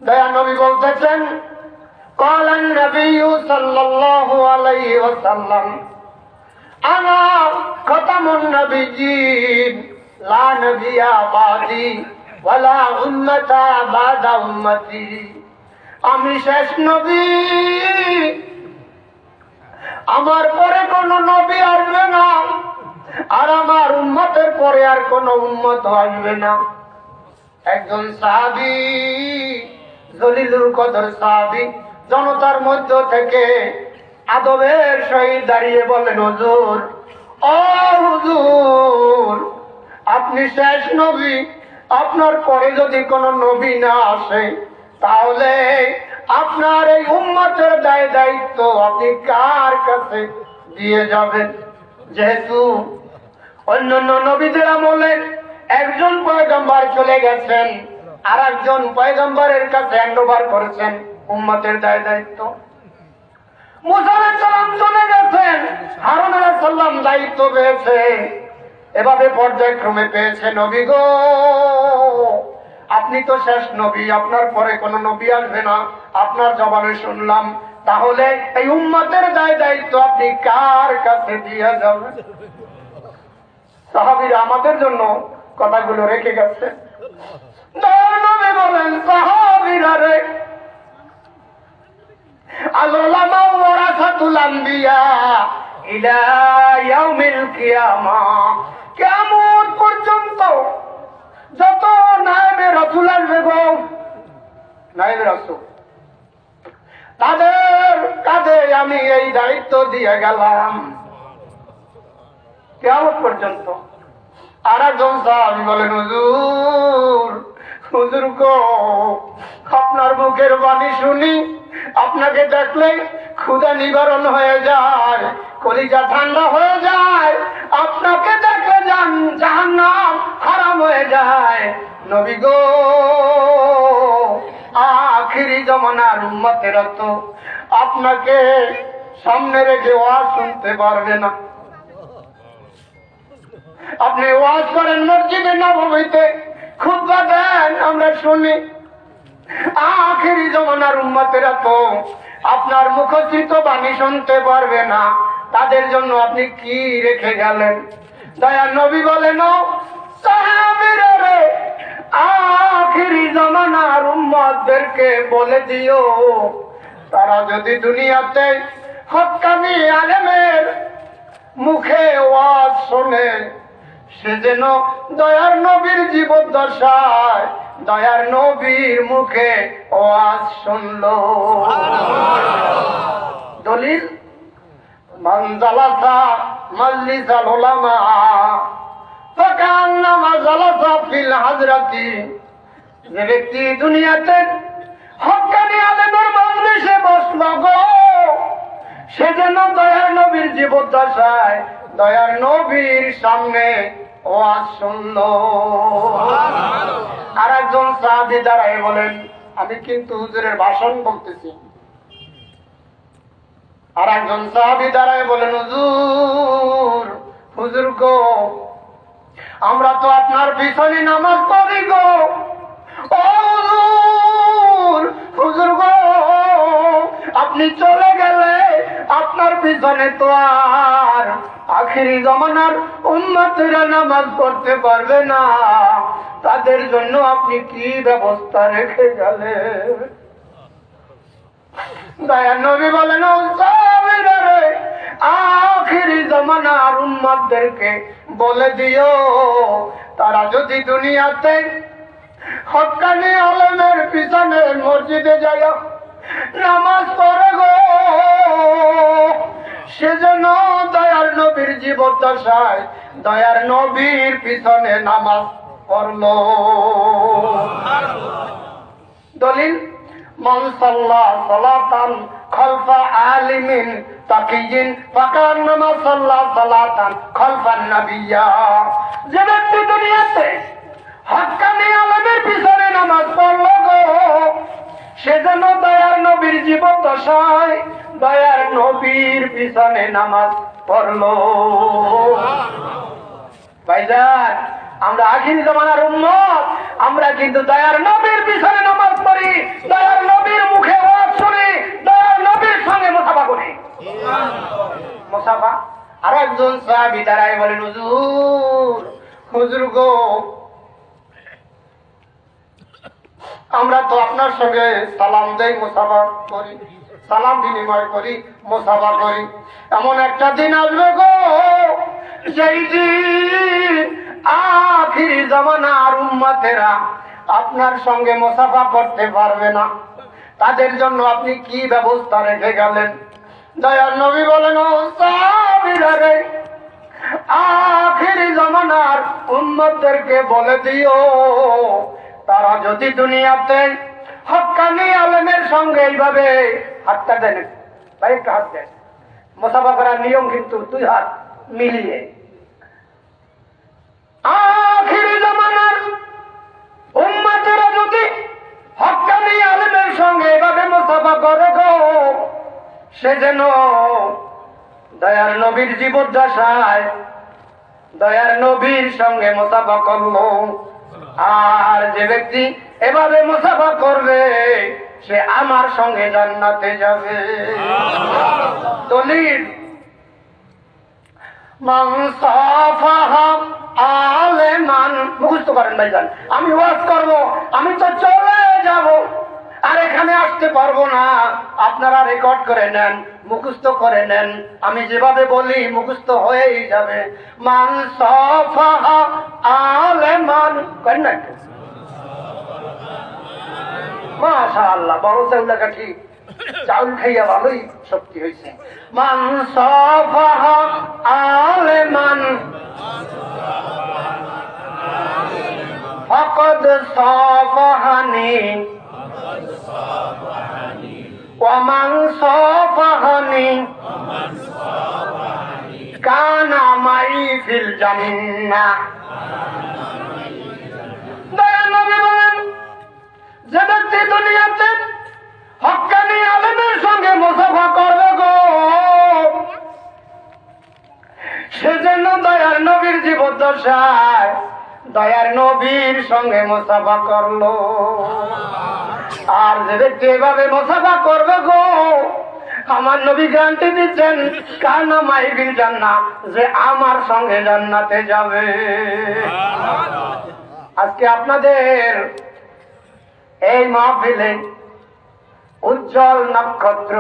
দয়া নবী বলতেছেন قال النبي صلى الله عليه وسلم انا ختم النبيين لا نبي بعدي ولا امة بعد امتي আমি শেষ নবী, আমার পরে কোন নবী আসবে না, আর আমার উম্মতের পরে আর কোন উম্মত আসবে না। একজন সাহাবী, জলিলুল কদর সাহাবী, জনতার মধ্য থেকে আদবের সহিত দাঁড়িয়ে বলেন, হুজুর, ও হুজুর, আপনি শেষ নবী, আপনার পরে যদি কোন নবী না আসে তাহলে আপনার এই উম্মতের দায়িত্ব আপনি কার কাছে দিয়ে যাবেন? যেহেতু অন্যান্য নবীদের আমলে একজন পয়গম্বর চলে গেছেন, আর একজন পয়গম্বরের কাছে হ্যান্ডওভার করেছেন উম্মতের দায়িত্ব। মুসা আলাইহিস সালাম চলে গেছেন, হারুন আলাইহিস সালাম দায়িত্ব পেয়েছে, এভাবে পর্যায়ক্রমে পেয়েছে। নবী গো, আপনি তো শেষ নবী, আপনার পরে কোন নবী আসবে না, আপনার জবানে শুনলাম, তাহলে এই উম্মতের দায়িত্ব আপনি কার কাছে দিয়ে যাবেন? সাহাবীরা আমাদের জন্য কথাগুলো রেখে গেছে। নবী বলেন, সাহাবীরা রে, আল উলামা ওয়ারাসাতুল আম্বিয়া ইলা ইয়াউমিল কিয়ামাহ, কিয়ামত পর্যন্ত যত নায়েবে রাসূল আসবে গো, নায়েবে রাসূল, তাদের কাঁধে আমি এই দায়িত্ব দিয়ে গেলাম কিয়ামত পর্যন্ত। আর একজন সাহাবী বলেন, হুজুর, হুজুর গো, আপনার মুখের বাণী শুনি, আপনাকে দেখলে ক্ষুধা নিবারণ হয়ে যায়, কলিজা ঠান্ডা হয়ে যায়, আপনাকে দেখলে জাহান্নাম হারাম হয়ে যায়। নবী গো, আখিরি জমানার উম্মতেরা তো আপনাকে সামনে রেখে ওয়াজ শুনতে পারবে না। আপনি ওয়াজ করেন মসজিদে নববীতে, খুতবা দেন, আমরা শুনি। আখিরি জমানার উম্মতেরা তো আপনার মুখচিত বাণী শুনতে পারবে না, তাদের জন্য আপনি কি রেখে গেলেন? দয়ার নবী বলেন, সাহাবীরা রে, আখিরি জমানার উম্মতদেরকে বলে দিও, তারা যদি দুনিয়াতে হক্কানি আলেমের মুখে ওয়াজ শোনে, সে যেন দয়ার নবীর জীবদ্দশায় দয়ার নবীর মুখে ওয়াজ শুনলো। দলিল, মান জালাসা মাজলিসাল উলামা ফাকান্নামা জালাসা ফিল হাজরাতি, যে ব্যক্তি দুনিয়াতে হক্কানি আলেমের মজলিসে বসলো গো, সে যেন দয়ার নবীর জীবদ্দশায় দয়ার নবীর সামনে ওয়াজ শুনলো। আর একজন সাহাবী দাঁড়ায় বলেন, আমি কিন্তু হুজুরের ভাষণ বলতেছি। আর একজন সাহাবী দাঁড়ায় বলেন, হুজুর, হুজুর গো, আমরা তো আপনার পিছনে নামাজ পড়ি গো, ও হুজুর, হুজুর গো, আপনি চলে গেলে আপনার পিছনে তো আর আখিরি জমানার উম্মতেরা নামাজ পড়তে পারবে না, তাদের জন্য আপনি কি ব্যবস্থা রেখে গেলেন? দয়ার নবী বলেন, সাহাবীরা রে, আখিরি জমানার উম্মতদেরকে বলে দিও, তারা যদি দুনিয়াতে হক্কানি আলেমের পিছনে মসজিদে যায় নামাজ পড়ে গো, সেজন্য দয়ার নবীর জীবদ্দশায় দয়ার নবীর পিছনে নামাজ পড়লো। দলিল, মান সাল্লা সালাতান খালফা আলিমিন তাকিয়িন ফাকান্নামা সাল্লা সালাতান খালফান নাবিয়্যা, যে ব্যক্তি দুনিয়াতে হক্কানি আলেমের পিছনে নামাজ পড়লো গো, সেজন্য দয়ার নবীর জীবদ্দশায় দয়ার নবীর পিছনে নামাজ পড়লো। ভাইজান, আমরা আখিরি জমানার উম্মত, আমরা কিন্তু দয়ার নবীর পিছনে নামাজ পড়ি। সাহাবী দাঁড়ায় বলেন, হুজুর, হুজুর গো, আমরা তো আপনার সঙ্গে সালাম দেই, মুসাফা করি, সালাম বিনিময় করি, মুসাফা করি। এমন একটা দিন আসবে গো, যেই দিন আখিরি জামানার উম্মতেরা আপনার সঙ্গে মুসাফা করতে পারবে না। তাদের জন্য আপনি কি ব্যবস্থা রেখে গেলেন? দয়ার নবী বলেন, ও সাহাবীরা রে, আখিরি জামানার উম্মতদেরকে বলে দিও, তারা যদি দুনিয়াতে হক্কানি আলেমের সঙ্গে এইভাবে হাতটা দেন, ভাই একটু হাত দেন, মুসাফা করার নিয়ম কিন্তু 2 হাত মিলিয়ে। আখিরি জামানার উম্মতেরা যদি হক্কানি আলেমের সঙ্গে এভাবে মুসাফা করে গো, সে যেন দয়ার নবীর জীবদ্দশায় দয়ার নবীর সঙ্গে মুসাফা করলো। আর যে ব্যক্তি এভাবে মুসাফা করবে, সে আমার সঙ্গে জান্নাতে যাবে। দলিল, মান সাফাহা আলেমান, মুখস্থ করেন ভাইজান। আমি ওয়াজ করব, আমি তো চলে যাব, আর এখানে আসতে পারবো না। আপনারা রেকর্ড করে নেন, মুখস্থ করে নেন, আমি যেভাবে বলি মুখস্থ হয়েই যাবে। মান সাফাহা আলেমান, করেন না? মাশাআল্লাহ, বড় চাউলাটা ঠিক, চাউল খাইয়া ভালোই শক্তি হয়েছে। মান সাফাহা আলেমান ফাকাদ সাফাহানি ওয়া মান সাফাহানি কানা মাই ফিল জান্নাহ। দয়ার নবী বলেন, যে ব্যক্তি দুনিয়াতে হক্কানি আলেমের সঙ্গে মুসাফা করবে গো, সে যেন দয়ার নবীর জীবদ্দশায় দয়ার নবীর সঙ্গে মুসাফা করলো। আর যে ব্যক্তি এভাবে মুসাফা করবে গো, আমার নবী গ্যারান্টি দিচ্ছেন, কানা মাইবিল জান্নাহ, যে আমার সঙ্গে জান্নাতে যাবে। আজকে আপনাদের এই মাহফিলে উজ্জ্বল নক্ষত্র